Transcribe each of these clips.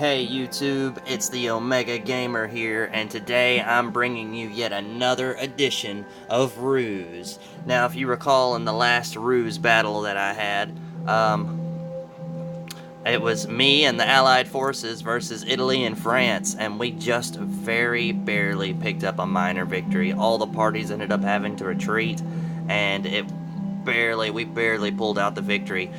Hey YouTube, it's the Omega Gamer here, and today I'm bringing you yet another edition of R.U.S E. Now, if you recall in the last R.U.S E battle that I had, it was me and the Allied forces versus Italy and France, and we just very barely picked up a minor victory. All the parties ended up having to retreat, and we barely pulled out the victory.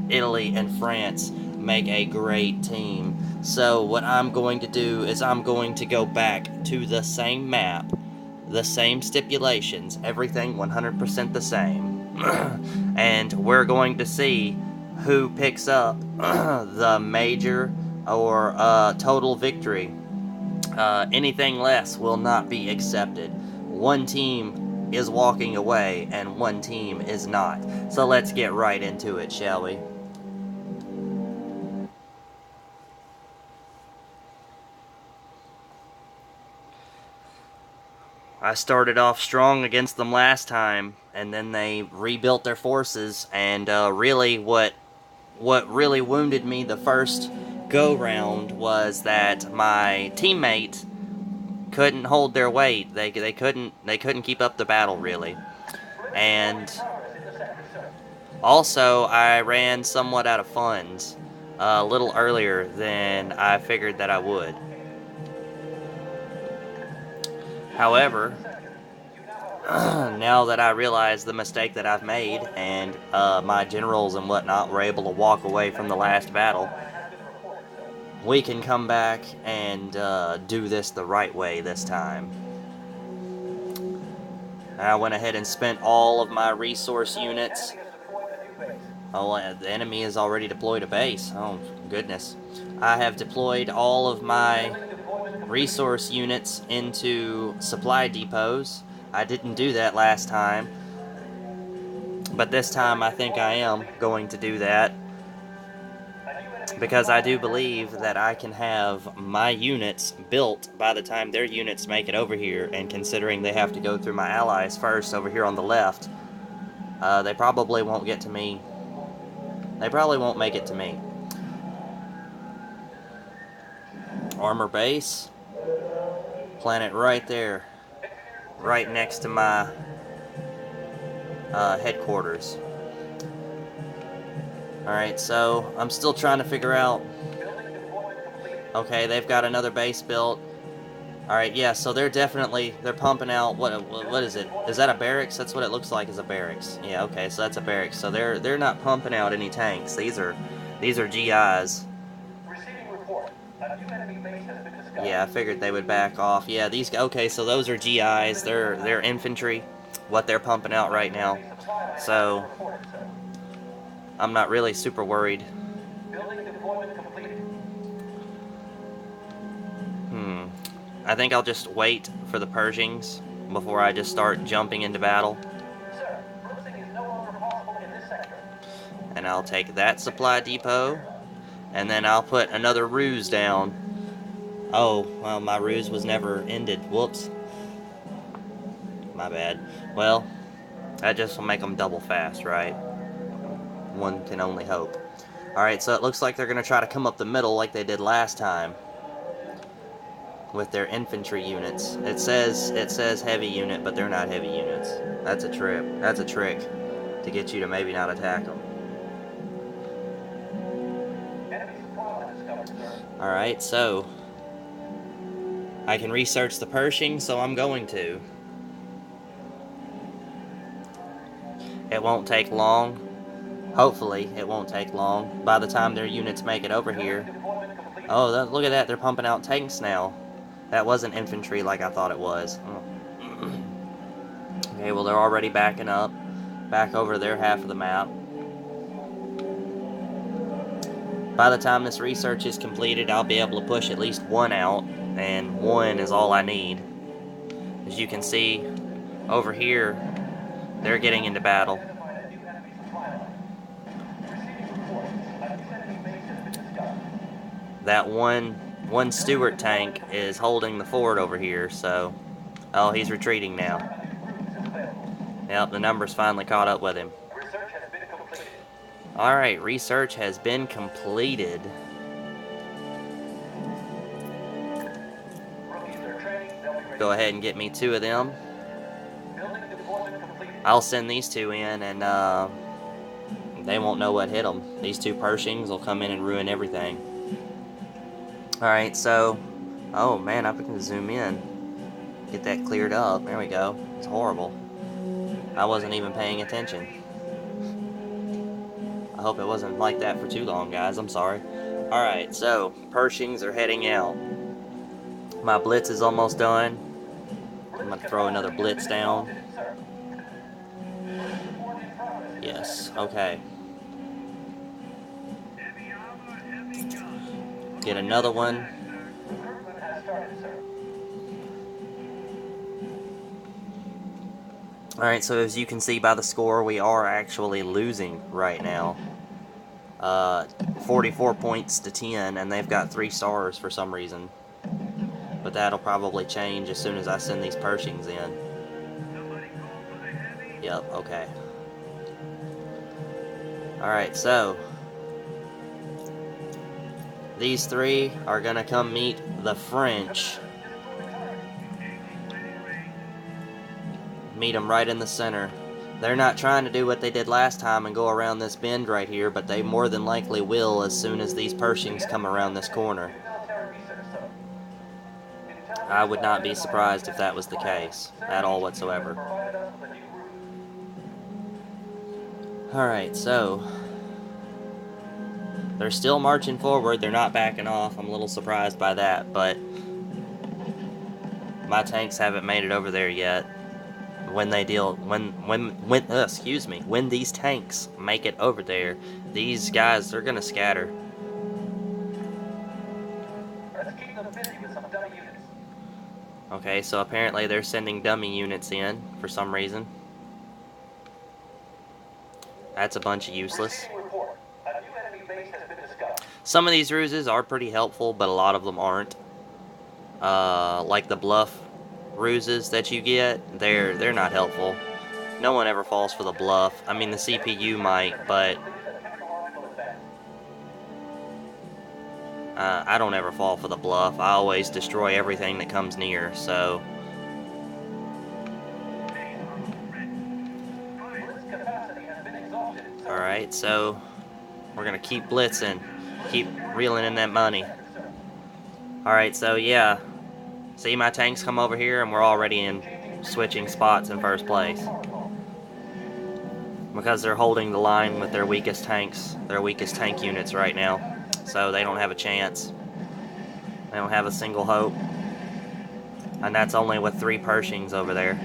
Italy and France make a great team. So what I'm going to do is I'm going to go back to the same map, the same stipulations, everything 100% the same. And we're going to see who picks up the major or total victory. Anything less will not be accepted. One team is walking away and one team is not. So let's get right into it, shall we? I started off strong against them last time, and then they rebuilt their forces, and really what really wounded me the first go-round was that my teammate couldn't hold their weight. They couldn't keep up the battle, really. And also, I ran somewhat out of funds a little earlier than I figured that I would. However, now that I realize the mistake that I've made, and my generals and whatnot were able to walk away from the last battle, we can come back and do this the right way this time. I went ahead and spent all of my resource units. Oh, the enemy is already deployed a base. Oh, goodness. I have deployed all of my resource units into supply depots. I didn't do that last time, but this time I think I am going to do that, because I do believe that I can have my units built by the time their units make it over here, and considering they have to go through my allies first over here on the left, they probably won't get to me. They probably won't make it to me. Armor base. Plant it right there. Right next to my headquarters. Alright, so I'm still trying to figure out. Okay, they've got another base built. Alright, yeah, so they're pumping out, what is it? Is that a barracks? That's what it looks like, is a barracks. Yeah, okay, so that's a barracks. So they're not pumping out any tanks. These are GIs. Yeah, I figured they would back off. Yeah, okay, so those are GIs. They're infantry, what they're pumping out right now. So I'm not really super worried. I think I'll just wait for the Pershings before I just start jumping into battle. And I'll take that supply depot, and then I'll put another ruse down. Oh, well, my ruse was never ended. Whoops. My bad. Well, that just will make them double fast, right? One can only hope. Alright, so it looks like they're going to try to come up the middle like they did last time with their infantry units. It says heavy unit, but they're not heavy units. That's a trick. That's a trick to get you to maybe not attack them. Alright, so I can research the Pershing, so I'm going to. It won't take long. Hopefully, it won't take long. By the time their units make it over here. Oh, look at that. They're pumping out tanks now. That wasn't infantry like I thought it was. Okay, well, they're already backing up. Back over their half of the map. By the time this research is completed, I'll be able to push at least one out. And one is all I need. As you can see, over here, they're getting into battle. That one Stuart tank is holding the fort over here, so... Oh, he's retreating now. Yep, the numbers finally caught up with him. Alright, research has been completed. go ahead and get me 2 of them. I'll send these 2 in, and they won't know what hit them. These 2 Pershings will come in and ruin everything. Alright, so... Oh, man, I can zoom in. Get that cleared up. There we go. It's horrible. I wasn't even paying attention. I hope it wasn't like that for too long, guys. I'm sorry. Alright, so, Pershings are heading out. My blitz is almost done. I'm going to throw another blitz down. Yes, okay. Get another one. Alright, so as you can see by the score, we are actually losing right now. 44 points to 10, and they've got 3 stars for some reason. But that'll probably change as soon as I send these Pershings in. Yep, okay. Alright, so these 3 are gonna come meet the French. Meet them right in the center. They're not trying to do what they did last time and go around this bend right here, but they more than likely will as soon as these Pershings come around this corner. I would not be surprised if that was the case, at all whatsoever. Alright, so they're still marching forward, they're not backing off. I'm a little surprised by that, but my tanks haven't made it over there yet. When these tanks make it over there, these guys, they're gonna scatter. Okay, so apparently they're sending dummy units in for some reason. That's a bunch of useless. Some of these ruses are pretty helpful, but a lot of them aren't. Like the bluff ruses that you get, they're not helpful. No one ever falls for the bluff. I mean, the CPU might, but I don't ever fall for the bluff. I always destroy everything that comes near, so... Alright, so we're gonna keep blitzing. Keep reeling in that money. Alright, so yeah. See, my tanks come over here and we're already in switching spots in first place. Because they're holding the line with their weakest tanks, their weakest tank units right now. So they don't have a chance. They don't have a single hope. And that's only with 3 Pershings over there.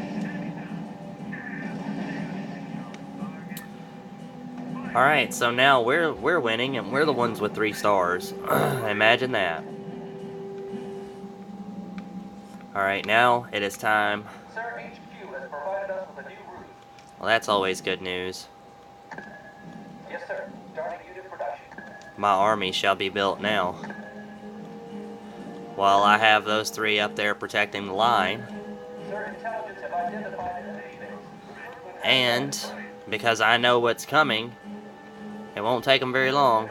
Alright, so now we're winning and we're the ones with 3 stars. Imagine that. Alright, now it is time. Sir, HQ has provided us with a new route. Well, that's always good news. Yes, sir. Starting unit production. My army shall be built now. While I have those 3 up there protecting the line. Sir, intelligence have identified an enemy base. And because I know what's coming, it won't take them very long.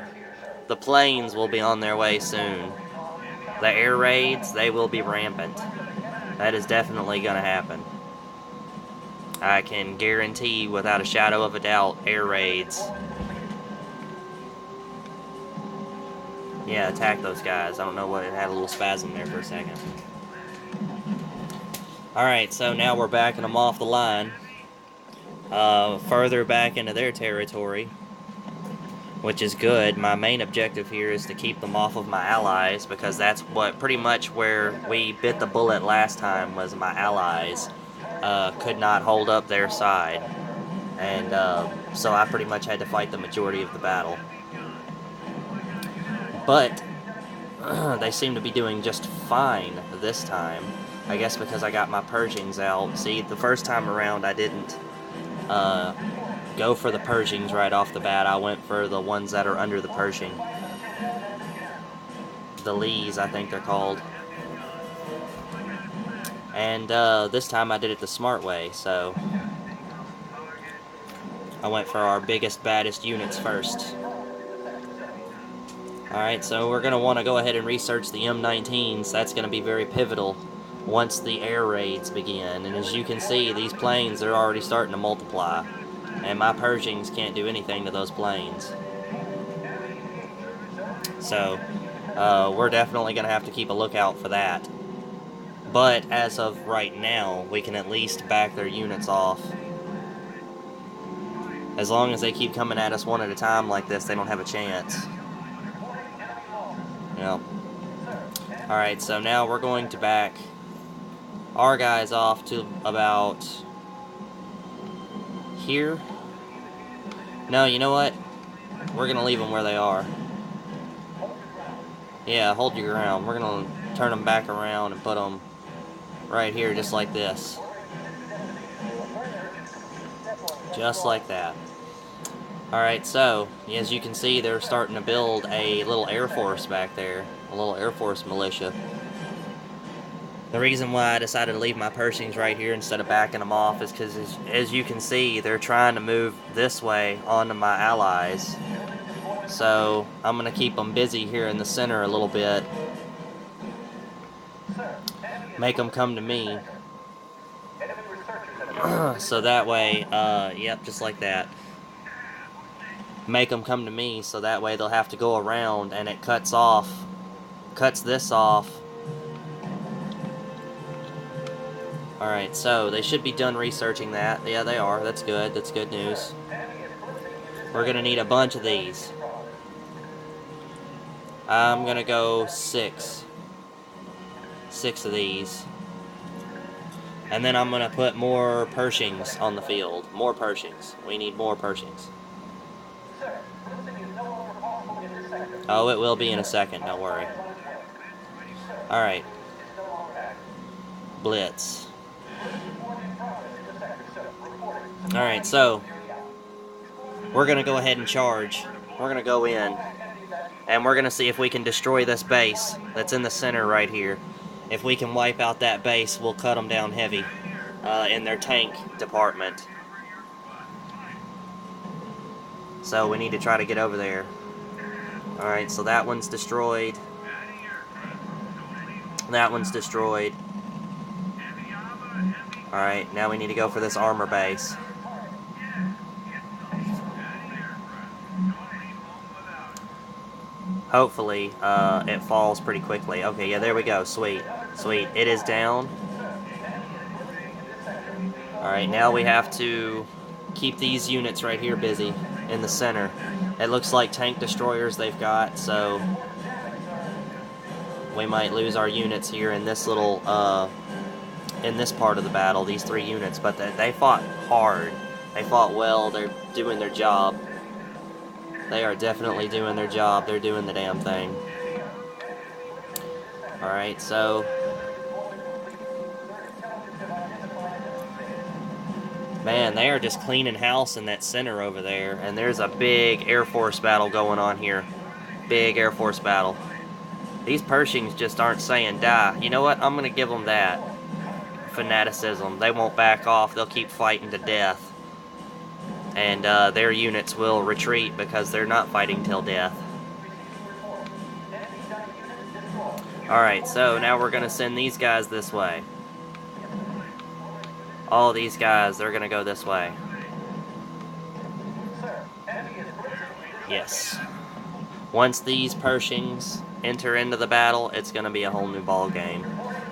The planes will be on their way soon. The air raids, they will be rampant. That is definitely going to happen. I can guarantee without a shadow of a doubt, air raids. Yeah, attack those guys. I don't know what, it had a little spasm there for a second. Alright, so now we're backing them off the line. Further back into their territory. Which is good. My main objective here is to keep them off of my allies, because that's what pretty much where we bit the bullet last time, was my allies could not hold up their side. And so I pretty much had to fight the majority of the battle. But they seem to be doing just fine this time. I guess because I got my Pershings out. See, the first time around I didn't go for the Pershings right off the bat. I went for the ones that are under the Pershing. The Lees, I think they're called. And this time I did it the smart way, so I went for our biggest, baddest units first. Alright, so we're going to want to go ahead and research the M19s. That's going to be very pivotal once the air raids begin. And as you can see, these planes are already starting to multiply, and my Pershings can't do anything to those planes. So we're definitely going to have to keep a lookout for that. But as of right now, we can at least back their units off. As long as they keep coming at us one at a time like this, they don't have a chance. Yep. Alright, so now we're going to back our guys off to about here. No, you know what? We're going to leave them where they are. Yeah, hold your ground. We're going to turn them back around and put them right here, just like this. Just like that. Alright, so, as you can see, they're starting to build a little Air Force back there. A little Air Force militia. The reason why I decided to leave my Pershings right here instead of backing them off is because, as you can see, they're trying to move this way onto my allies. So, I'm going to keep them busy here in the center a little bit. Make them come to me. So that way, yep, just like that. Make them come to me, so that way they'll have to go around, and it cuts this off. Alright, so they should be done researching that. Yeah, they are. That's good. That's good news. We're going to need a bunch of these. I'm going to go 6. 6 of these. And then I'm going to put more Pershings on the field. More Pershings. We need more Pershings. Oh, it will be in a second. Don't worry. Alright. Blitz. Alright, so we're going to go ahead and charge. We're going to go in, and we're going to see if we can destroy this base that's in the center right here. If we can wipe out that base, we'll cut them down heavy in their tank department. So we need to try to get over there. Alright, so that one's destroyed. That one's destroyed. Alright, now we need to go for this armor base. Hopefully, it falls pretty quickly. Okay, yeah, there we go. Sweet. Sweet. It is down. Alright, now we have to keep these units right here busy in the center. It looks like tank destroyers they've got, so we might lose our units here in this little, in this part of the battle, these 3 units. But they fought hard. They fought well. They're doing their job. They are definitely doing their job. They're doing the damn thing. Alright, so man, they are just cleaning house in that center over there. And there's a big Air Force battle going on here. Big Air Force battle. These Pershings just aren't saying die. You know what? I'm going to give them that. Fanaticism. They won't back off. They'll keep fighting to death. And their units will retreat because they're not fighting till death. Alright, so now we're going to send these guys this way. All these guys, they're going to go this way. Yes. Once these Pershings enter into the battle, it's going to be a whole new ball game.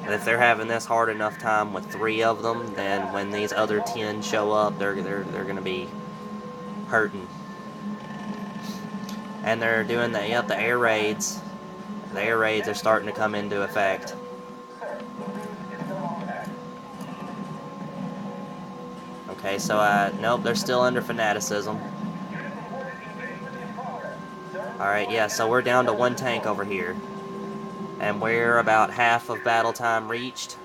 And if they're having this hard enough time with 3 of them, then when these other 10 show up, they're going to be hurting. And they're doing the air raids. The air raids are starting to come into effect. Okay, so nope, they're still under fanaticism. Alright, yeah, so we're down to 1 tank over here. And we're about half of battle time reached.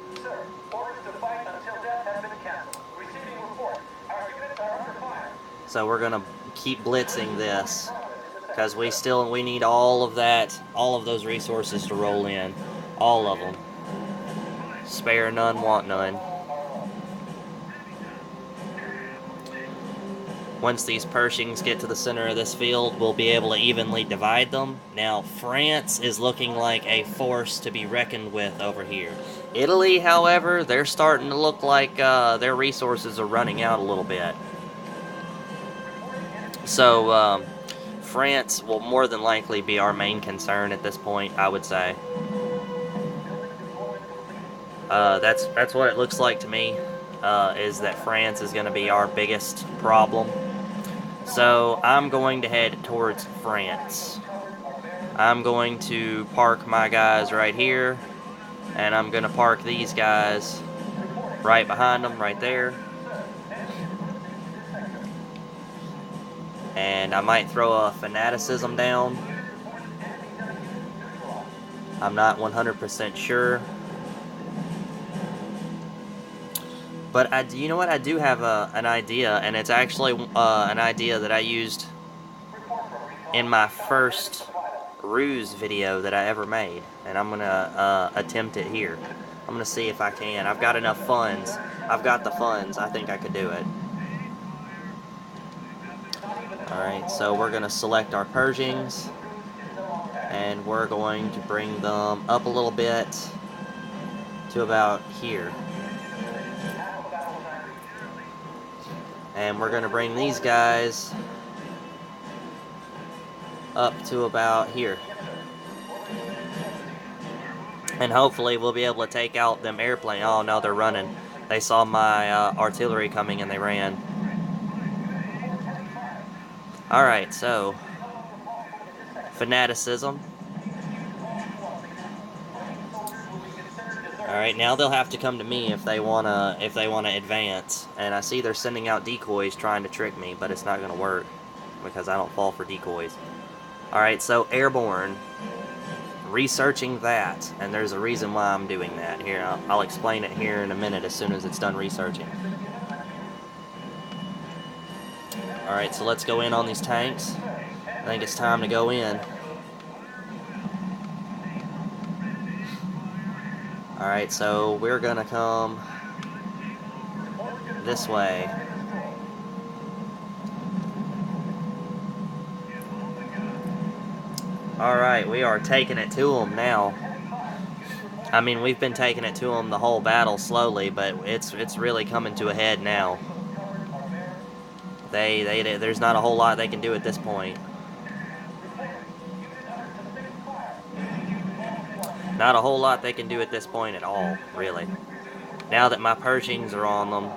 So we're gonna keep blitzing this, because we need all of those resources to roll in. All of them. Spare none, want none. Once these Pershings get to the center of this field, we'll be able to evenly divide them. Now, France is looking like a force to be reckoned with over here. Italy, however, they're starting to look like their resources are running out a little bit. So, France will more than likely be our main concern at this point, I would say. That's what it looks like to me, is that France is going to be our biggest problem. So I'm going to head towards France. I'm going to park my guys right here, and I'm going to park these guys right behind them, right there. And I might throw a fanaticism down. I'm not 100% sure. But you know what? I do have an idea, and it's actually an idea that I used in my first R.U.S.E video that I ever made, and I'm gonna attempt it here. I'm gonna see if I can. I've got enough funds. I've got the funds. I think I could do it. Alright, so we're gonna select our Pershings, and we're going to bring them up a little bit to about here. And we're gonna bring these guys up to about here. And hopefully we'll be able to take out them airplane. Oh no, they're running. They saw my artillery coming and they ran. Alright, so fanaticism. Alright, now they'll have to come to me if they wanna advance. And I see they're sending out decoys trying to trick me, but it's not gonna work because I don't fall for decoys. Alright, so airborne. Researching that, and there's a reason why I'm doing that. Here, I'll explain it here in a minute as soon as it's done researching. Alright, so let's go in on these tanks. I think it's time to go in. Alright, so we're gonna come this way. Alright, we are taking it to them now. I mean, we've been taking it to them the whole battle slowly, but it's really coming to a head now. There's not a whole lot they can do at this point. Not a whole lot they can do at this point at all, really. Now that my Pershings are on them,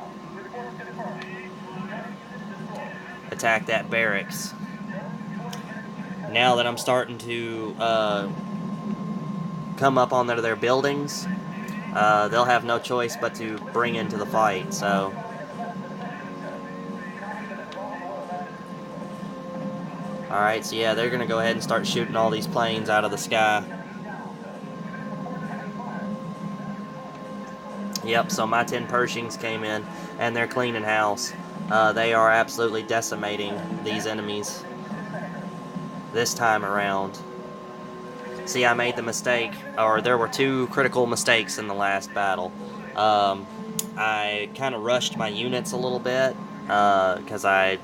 attack that barracks. Now that I'm starting to come up on their buildings, they'll have no choice but to bring into the fight, so. Alright, so yeah, they're gonna go ahead and start shooting all these planes out of the sky. Yep, so my 10 Pershings came in, and they're cleaning house. They are absolutely decimating these enemies this time around. See, I made the mistake, or there were two critical mistakes in the last battle. I kind of rushed my units a little bit, because I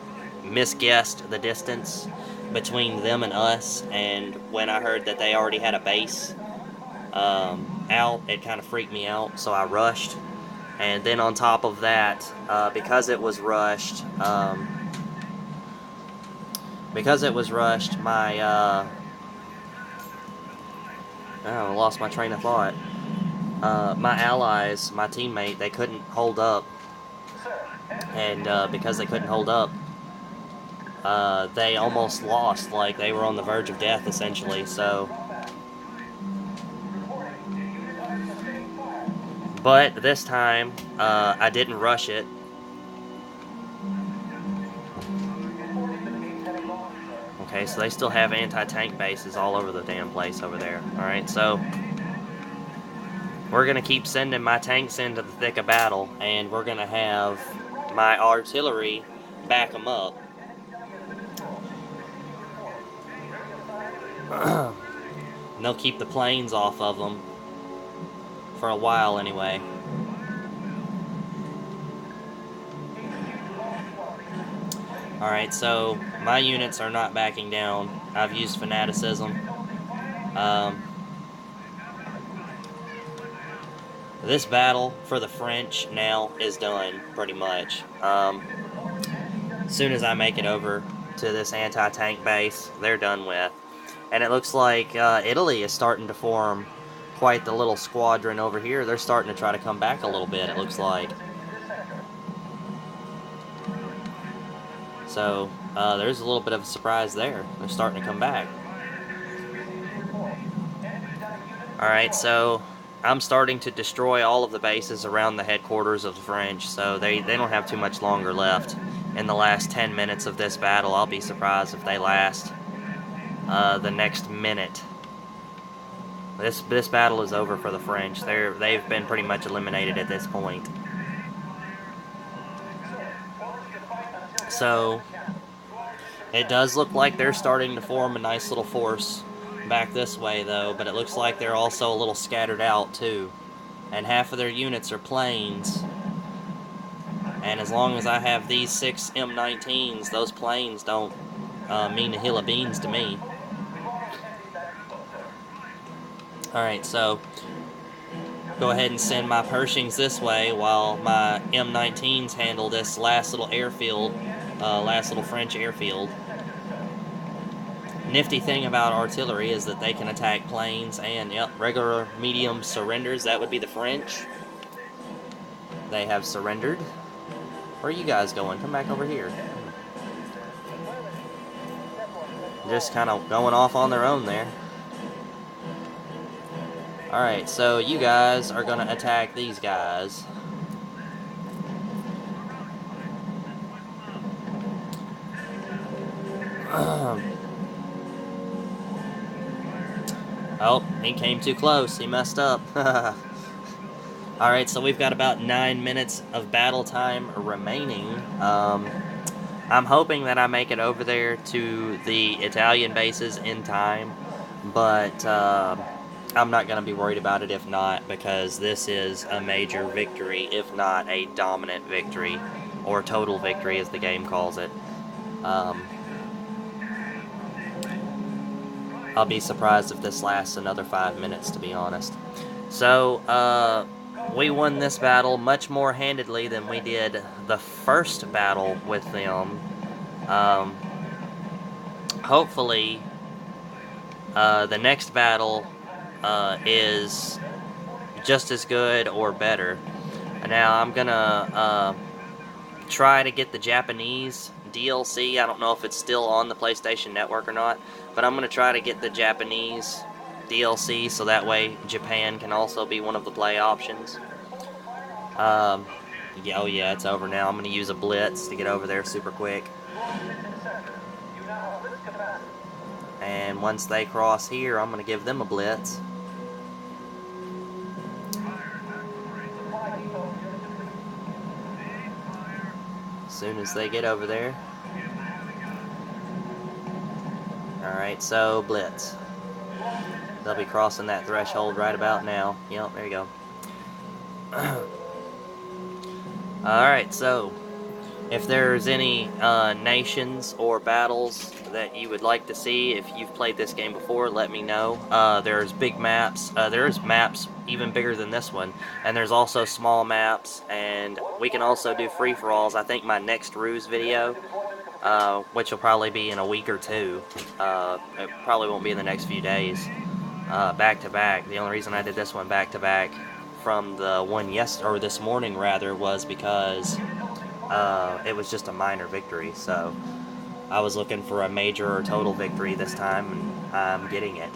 misguessed the distance between them and us, and when I heard that they already had a base out, it kind of freaked me out, so I rushed. And then on top of that, because it was rushed, my I lost my train of thought. My allies, my teammate, they couldn't hold up, and because they couldn't hold up, they almost lost. Like, they were on the verge of death, essentially. So, but this time, I didn't rush it. Okay, so they still have anti-tank bases all over the damn place over there. Alright, so we're going to keep sending my tanks into the thick of battle, and we're going to have my artillery back them up. And they'll keep the planes off of them for a while anyway. Alright, so my units are not backing down. I've used fanaticism. This battle for the French now is done, pretty much. As soon as I make it over to this anti-tank base, they're done with. And it looks like Italy is starting to form quite the little squadron over here. They're starting to try to come back a little bit, it looks like. So, there's a little bit of a surprise there. They're starting to come back. Alright, so I'm starting to destroy all of the bases around the headquarters of the French, so they don't have too much longer left. In the last 10 minutes of this battle, I'll be surprised if they last the next minute. This battle is over for the French. They've been pretty much eliminated at this point. So it does look like they're starting to form a nice little force back this way, though, but it looks like they're also a little scattered out too, and half of their units are planes. And as long as I have these 6 M19s, those planes don't mean a hill of beans to me. Alright, so go ahead and send my Pershings this way while my M19s handle this last little airfield, last little French airfield. Nifty thing about artillery is that they can attack planes and, yep, regular medium surrenders. That would be the French. They have surrendered. Where are you guys going? Come back over here. Just kind of going off on their own there. Alright, so you guys are going to attack these guys. Oh, he came too close. He messed up. Alright, so we've got about 9 minutes of battle time remaining. I'm hoping that I make it over there to the Italian bases in time, but I'm not going to be worried about it if not, because this is a major victory, if not a dominant victory, or total victory as the game calls it. I'll be surprised if this lasts another 5 minutes, to be honest. So, we won this battle much more handedly than we did the first battle with them. Hopefully, the next battle is just as good or better. Now, I'm gonna try to get the Japanese DLC. I don't know if it's still on the PlayStation Network or not, but I'm gonna try to get the Japanese DLC so that way Japan can also be one of the play options. Yeah, oh yeah, it's over now. I'm gonna use a blitz to get over there super quick. And once they cross here, I'm gonna give them a blitz. As soon as they get over there. Alright, so blitz. They'll be crossing that threshold right about now. Yep, there you go. Alright, so if there's any nations or battles that you would like to see, if you've played this game before, let me know. There's big maps. There's maps even bigger than this one. And there's also small maps. And we can also do free-for-alls. I think my next R.U.S.E video, which will probably be in a week or two. It probably won't be in the next few days. Back-to-back. The only reason I did this one back-to-back from the one this morning rather, was because it was just a minor victory, so I was looking for a major or total victory this time, and I'm getting it,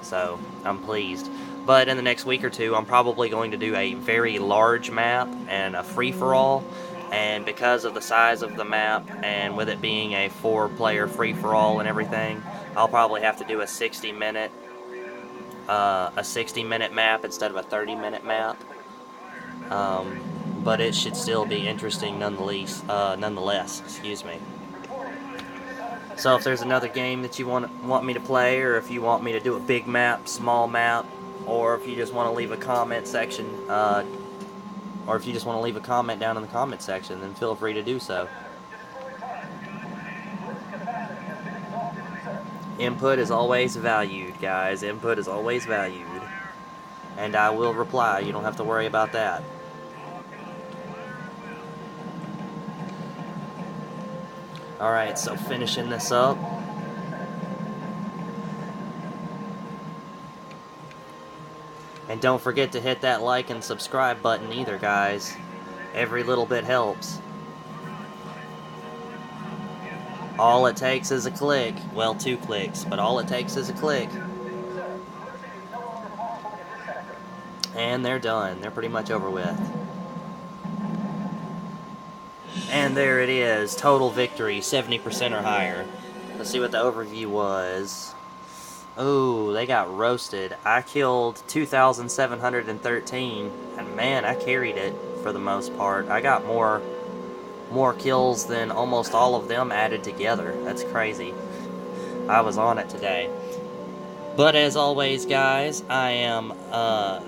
so I'm pleased. But in the next week or two, I'm probably going to do a very large map and a free-for-all, and because of the size of the map, and with it being a 4-player free-for-all and everything, I'll probably have to do a 60-minute map instead of a 30-minute map. But it should still be interesting nonetheless. Excuse me. So if there's another game that you want me to play, or if you want me to do a big map, small map, or if you just want to leave a comment section, or if you just want to leave a comment down in the comment section, then feel free to do so. Input is always valued, guys. Input is always valued. And I will reply. You don't have to worry about that. Alright, so finishing this up. And don't forget to hit that like and subscribe button either, guys. Every little bit helps. All it takes is a click. Well, 2 clicks, but all it takes is a click. And they're done. They're pretty much over with. And there it is. Total victory, 70% or higher. Let's see what the overview was. Oh, they got roasted. I killed 2,713, and man, I carried it for the most part. I got more kills than almost all of them added together. That's crazy. I was on it today. But as always, guys, I am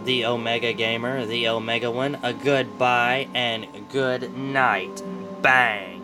the Omega Gamer, the Omega One. A goodbye and good night. Bang!